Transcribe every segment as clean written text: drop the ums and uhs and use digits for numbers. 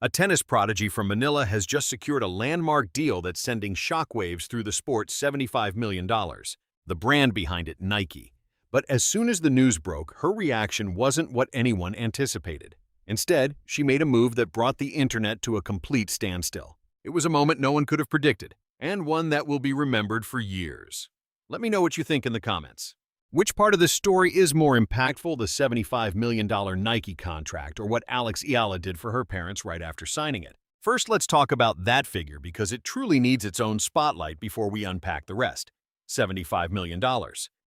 A tennis prodigy from Manila has just secured a landmark deal that's sending shockwaves through the sport's $75 million. The brand behind it, Nike. But as soon as the news broke, her reaction wasn't what anyone anticipated. Instead, she made a move that brought the internet to a complete standstill. It was a moment no one could have predicted, and one that will be remembered for years. Let me know what you think in the comments. Which part of this story is more impactful, the $75 million Nike contract or what Eala did for her parents right after signing it? First, let's talk about that figure because it truly needs its own spotlight before we unpack the rest. $75 million.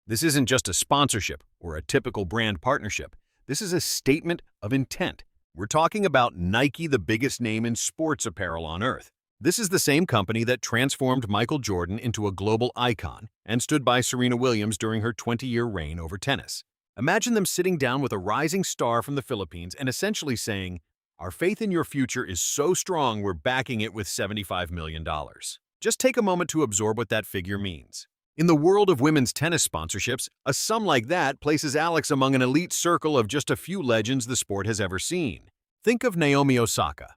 This isn't just a sponsorship or a typical brand partnership. This is a statement of intent. We're talking about Nike, the biggest name in sports apparel on earth. This is the same company that transformed Michael Jordan into a global icon and stood by Serena Williams during her 20-year reign over tennis. Imagine them sitting down with a rising star from the Philippines and essentially saying, "Our faith in your future is so strong we're backing it with $75 million. Just take a moment to absorb what that figure means. In the world of women's tennis sponsorships, a sum like that places Alex among an elite circle of just a few legends the sport has ever seen. Think of Naomi Osaka,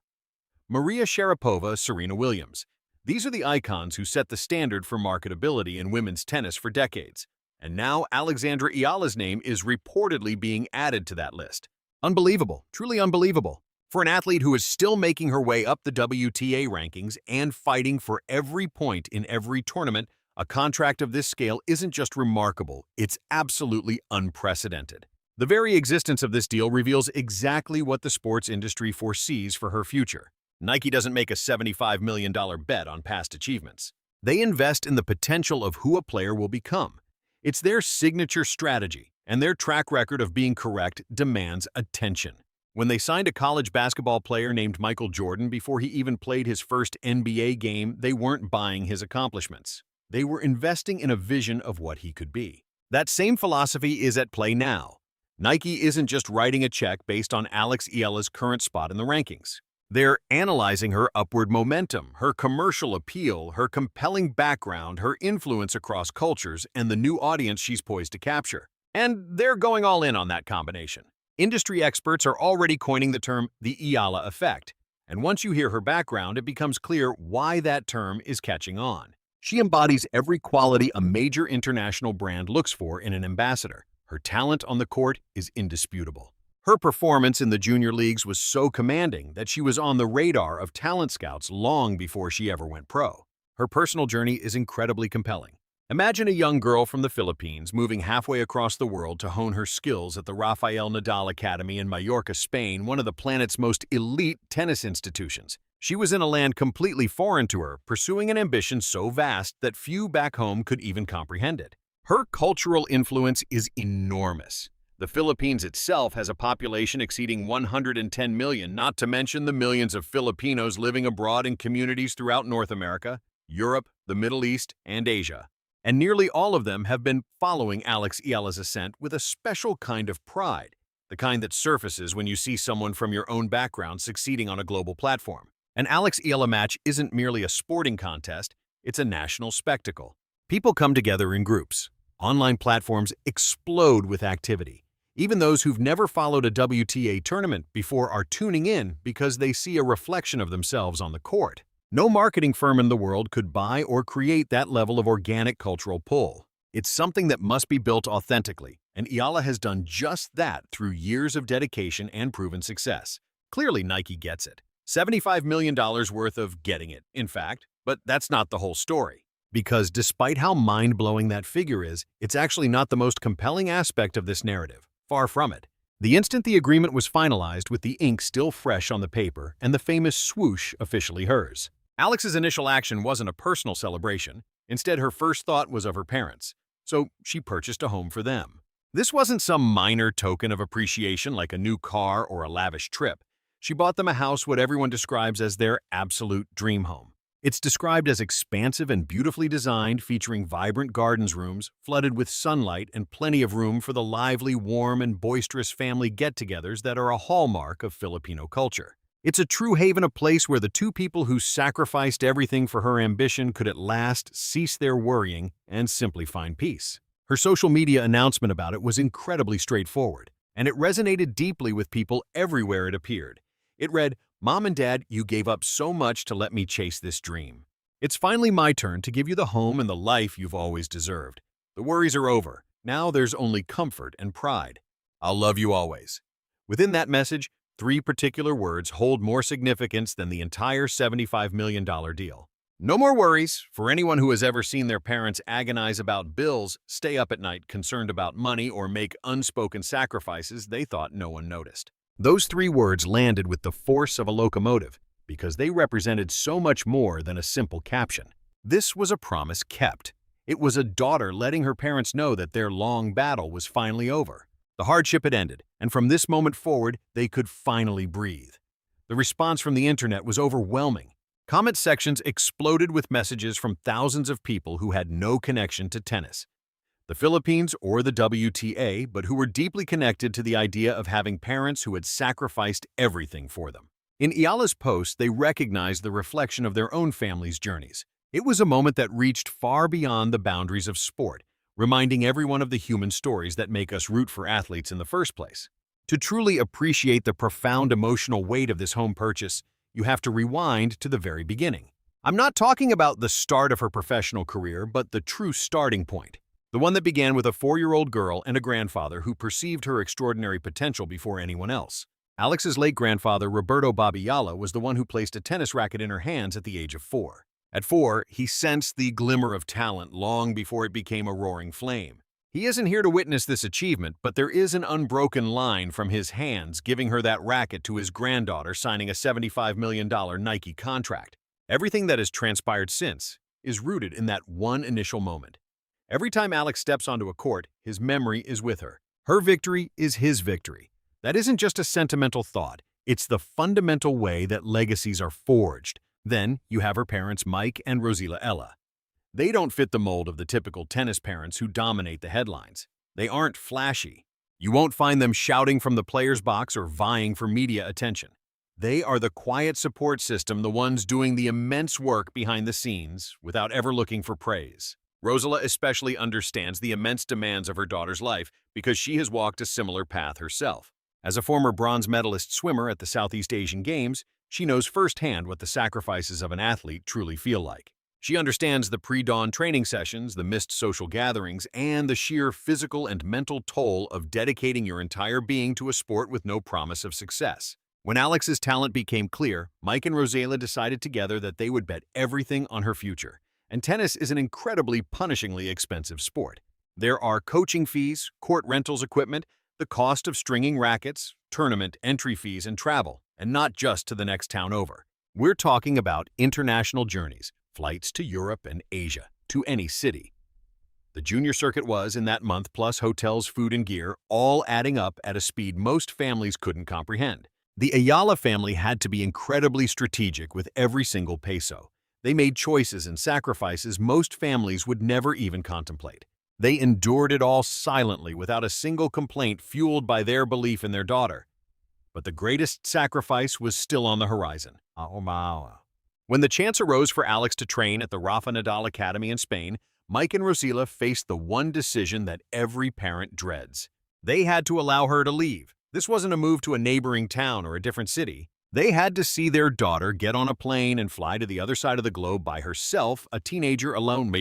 Maria Sharapova, Serena Williams. These are the icons who set the standard for marketability in women's tennis for decades. And now Eala's name is reportedly being added to that list. Unbelievable, truly unbelievable. For an athlete who is still making her way up the WTA rankings and fighting for every point in every tournament, a contract of this scale isn't just remarkable, it's absolutely unprecedented. The very existence of this deal reveals exactly what the sports industry foresees for her future. Nike doesn't make a $75 million bet on past achievements. They invest in the potential of who a player will become. It's their signature strategy, and their track record of being correct demands attention. When they signed a college basketball player named Michael Jordan before he even played his first NBA game, they weren't buying his accomplishments. They were investing in a vision of what he could be. That same philosophy is at play now. Nike isn't just writing a check based on Eala's current spot in the rankings. They're analyzing her upward momentum, her commercial appeal, her compelling background, her influence across cultures, and the new audience she's poised to capture. And they're going all in on that combination. Industry experts are already coining the term the Eala Effect. And once you hear her background, it becomes clear why that term is catching on. She embodies every quality a major international brand looks for in an ambassador. Her talent on the court is indisputable. Her performance in the junior leagues was so commanding that she was on the radar of talent scouts long before she ever went pro. Her personal journey is incredibly compelling. Imagine a young girl from the Philippines moving halfway across the world to hone her skills at the Rafael Nadal Academy in Mallorca, Spain, one of the planet's most elite tennis institutions. She was in a land completely foreign to her, pursuing an ambition so vast that few back home could even comprehend it. Her cultural influence is enormous. The Philippines itself has a population exceeding 110 million, not to mention the millions of Filipinos living abroad in communities throughout North America, Europe, the Middle East, and Asia. And nearly all of them have been following Eala's ascent with a special kind of pride, the kind that surfaces when you see someone from your own background succeeding on a global platform. An Eala match isn't merely a sporting contest, it's a national spectacle. People come together in groups. Online platforms explode with activity. Even those who've never followed a WTA tournament before are tuning in because they see a reflection of themselves on the court. No marketing firm in the world could buy or create that level of organic cultural pull. It's something that must be built authentically, and Eala has done just that through years of dedication and proven success. Clearly, Nike gets it. $75 million worth of getting it, in fact, but that's not the whole story. Because despite how mind-blowing that figure is, it's actually not the most compelling aspect of this narrative. Far from it. The instant the agreement was finalized with the ink still fresh on the paper and the famous swoosh officially hers. Alex's initial action wasn't a personal celebration. Instead, her first thought was of her parents. So she purchased a home for them. This wasn't some minor token of appreciation like a new car or a lavish trip. She bought them a house what everyone describes as their absolute dream home. It's described as expansive and beautifully designed, featuring vibrant gardens rooms, flooded with sunlight and plenty of room for the lively, warm, and boisterous family get-togethers that are a hallmark of Filipino culture. It's a true haven, a place where the two people who sacrificed everything for her ambition could at last cease their worrying and simply find peace. Her social media announcement about it was incredibly straightforward, and it resonated deeply with people everywhere it appeared. It read, "Mom and Dad, you gave up so much to let me chase this dream. It's finally my turn to give you the home and the life you've always deserved. The worries are over. Now there's only comfort and pride. I'll love you always." Within that message, three particular words hold more significance than the entire $75 million deal. No more worries. For anyone who has ever seen their parents agonize about bills, stay up at night concerned about money, or make unspoken sacrifices they thought no one noticed. Those three words landed with the force of a locomotive because they represented so much more than a simple caption. This was a promise kept. It was a daughter letting her parents know that their long battle was finally over. The hardship had ended, and from this moment forward, they could finally breathe. The response from the internet was overwhelming. Comment sections exploded with messages from thousands of people who had no connection to tennis, the Philippines, or the WTA, but who were deeply connected to the idea of having parents who had sacrificed everything for them. In Eala's post, they recognized the reflection of their own family's journeys. It was a moment that reached far beyond the boundaries of sport, reminding everyone of the human stories that make us root for athletes in the first place. To truly appreciate the profound emotional weight of this home purchase, you have to rewind to the very beginning. I'm not talking about the start of her professional career, but the true starting point. The one that began with a 4-year-old girl and a grandfather who perceived her extraordinary potential before anyone else. Alex's late grandfather, Roberto Bobby Eala, was the one who placed a tennis racket in her hands at the age of 4. At 4, he sensed the glimmer of talent long before it became a roaring flame. He isn't here to witness this achievement, but there is an unbroken line from his hands giving her that racket to his granddaughter signing a $75 million Nike contract. Everything that has transpired since is rooted in that one initial moment. Every time Alex steps onto a court, his memory is with her. Her victory is his victory. That isn't just a sentimental thought. It's the fundamental way that legacies are forged. Then you have her parents, Mike and Rosila Ella. They don't fit the mold of the typical tennis parents who dominate the headlines. They aren't flashy. You won't find them shouting from the player's box or vying for media attention. They are the quiet support system, the ones doing the immense work behind the scenes without ever looking for praise. Rosila especially understands the immense demands of her daughter's life because she has walked a similar path herself. As a former bronze medalist swimmer at the Southeast Asian Games, she knows firsthand what the sacrifices of an athlete truly feel like. She understands the pre-dawn training sessions, the missed social gatherings, and the sheer physical and mental toll of dedicating your entire being to a sport with no promise of success. When Alex's talent became clear, Mike and Rosela decided together that they would bet everything on her future. And tennis is an incredibly punishingly expensive sport. There are coaching fees, court rentals equipment, the cost of stringing rackets, tournament entry fees, and travel, and not just to the next town over. We're talking about international journeys, flights to Europe and Asia, to any city. The junior circuit was, in that month, plus hotels, food, and gear, all adding up at a speed most families couldn't comprehend. The Eala family had to be incredibly strategic with every single peso. They made choices and sacrifices most families would never even contemplate. They endured it all silently without a single complaint, fueled by their belief in their daughter. But the greatest sacrifice was still on the horizon. When the chance arose for Alex to train at the Rafa Nadal Academy in Spain, Mike and Rosila faced the one decision that every parent dreads. They had to allow her to leave. This wasn't a move to a neighboring town or a different city. They had to see their daughter get on a plane and fly to the other side of the globe by herself, a teenager alone,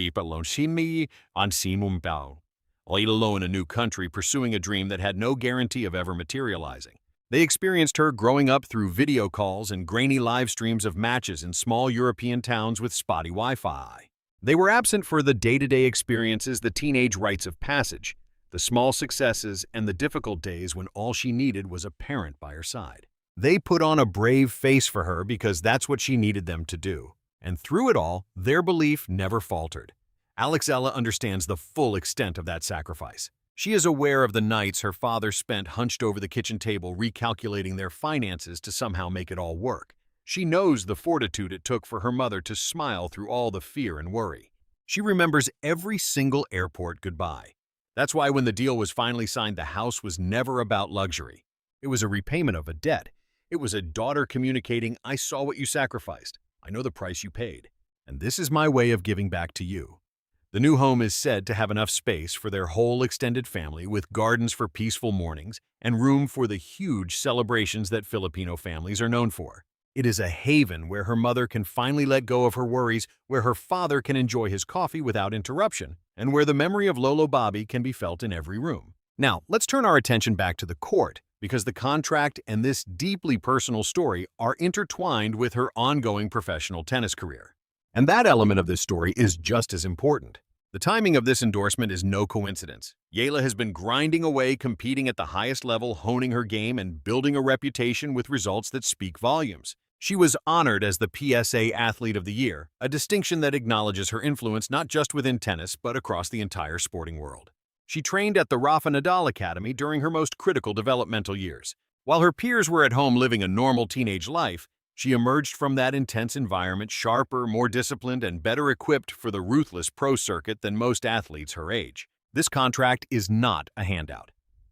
alone in a new country, pursuing a dream that had no guarantee of ever materializing. They experienced her growing up through video calls and grainy live streams of matches in small European towns with spotty Wi-Fi. They were absent for the day-to-day experiences, the teenage rites of passage, the small successes, and the difficult days when all she needed was a parent by her side. They put on a brave face for her because that's what she needed them to do. And through it all, their belief never faltered. Alex Ella understands the full extent of that sacrifice. She is aware of the nights her father spent hunched over the kitchen table recalculating their finances to somehow make it all work. She knows the fortitude it took for her mother to smile through all the fear and worry. She remembers every single airport goodbye. That's why when the deal was finally signed, the house was never about luxury. It was a repayment of a debt. It was a daughter communicating, "I saw what you sacrificed. I know the price you paid. And this is my way of giving back to you." The new home is said to have enough space for their whole extended family, with gardens for peaceful mornings and room for the huge celebrations that Filipino families are known for. It is a haven where her mother can finally let go of her worries, where her father can enjoy his coffee without interruption, and where the memory of Lolo Bobby can be felt in every room. Now, let's turn our attention back to the court, because the contract and this deeply personal story are intertwined with her ongoing professional tennis career. And that element of this story is just as important. The timing of this endorsement is no coincidence. Eala has been grinding away, competing at the highest level, honing her game, and building a reputation with results that speak volumes. She was honored as the PSA Athlete of the Year, a distinction that acknowledges her influence not just within tennis, but across the entire sporting world. She trained at the Rafa Nadal Academy during her most critical developmental years. While her peers were at home living a normal teenage life, she emerged from that intense environment sharper, more disciplined, and better equipped for the ruthless pro circuit than most athletes her age. This contract is not a handout.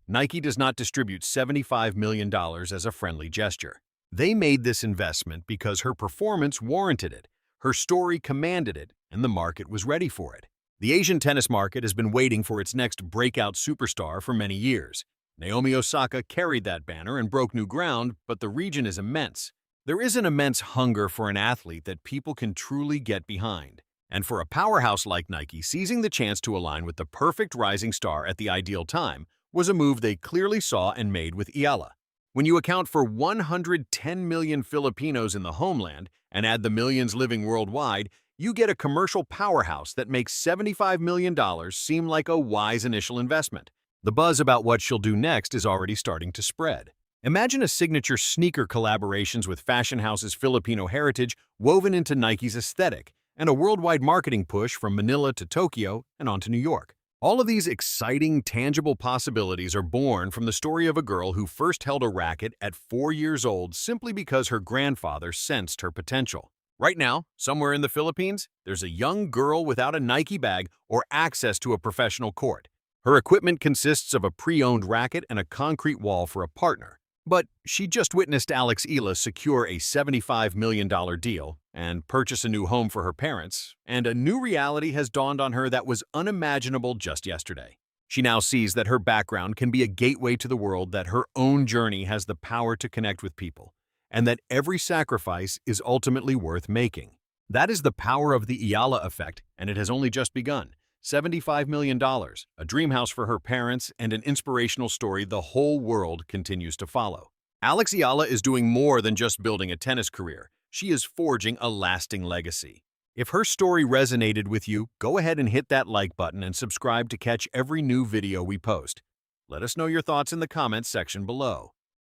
Nike does not distribute $75 million as a friendly gesture. They made this investment because her performance warranted it, her story commanded it, and the market was ready for it. The Asian tennis market has been waiting for its next breakout superstar for many years. Naomi Osaka carried that banner and broke new ground, but the region is immense. There is an immense hunger for an athlete that people can truly get behind. And for a powerhouse like Nike, seizing the chance to align with the perfect rising star at the ideal time was a move they clearly saw and made with Eala. When you account for 110 million Filipinos in the homeland and add the millions living worldwide, you get a commercial powerhouse that makes $75 million seem like a wise initial investment. The buzz about what she'll do next is already starting to spread. Imagine a signature sneaker collaborations with fashion houses' Filipino heritage woven into Nike's aesthetic, and a worldwide marketing push from Manila to Tokyo and on to New York. All of these exciting, tangible possibilities are born from the story of a girl who first held a racket at 4 years old simply because her grandfather sensed her potential. Right now, somewhere in the Philippines, there's a young girl without a Nike bag or access to a professional court. Her equipment consists of a pre-owned racket and a concrete wall for a partner. But she just witnessed Alex Eala secure a $75 million deal and purchase a new home for her parents, and a new reality has dawned on her that was unimaginable just yesterday. She now sees that her background can be a gateway to the world, that her own journey has the power to connect with people, and that every sacrifice is ultimately worth making. That is the power of the Eala Effect, and it has only just begun. $75 million, a dream house for her parents, and an inspirational story the whole world continues to follow. Alex Eala is doing more than just building a tennis career. She is forging a lasting legacy. If her story resonated with you, go ahead and hit that like button and subscribe to catch every new video we post. Let us know your thoughts in the comments section below.